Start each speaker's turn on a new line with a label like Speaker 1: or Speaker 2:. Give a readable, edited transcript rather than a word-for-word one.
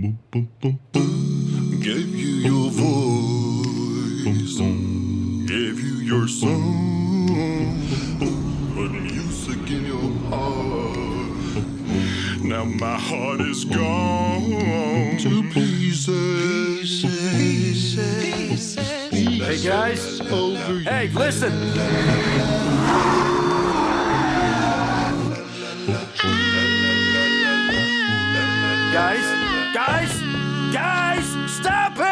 Speaker 1: Gave you your voice, gave you your song, put music in your heart. Now my heart is gone to pieces.
Speaker 2: Hey guys, hey, listen. Guys, stop it!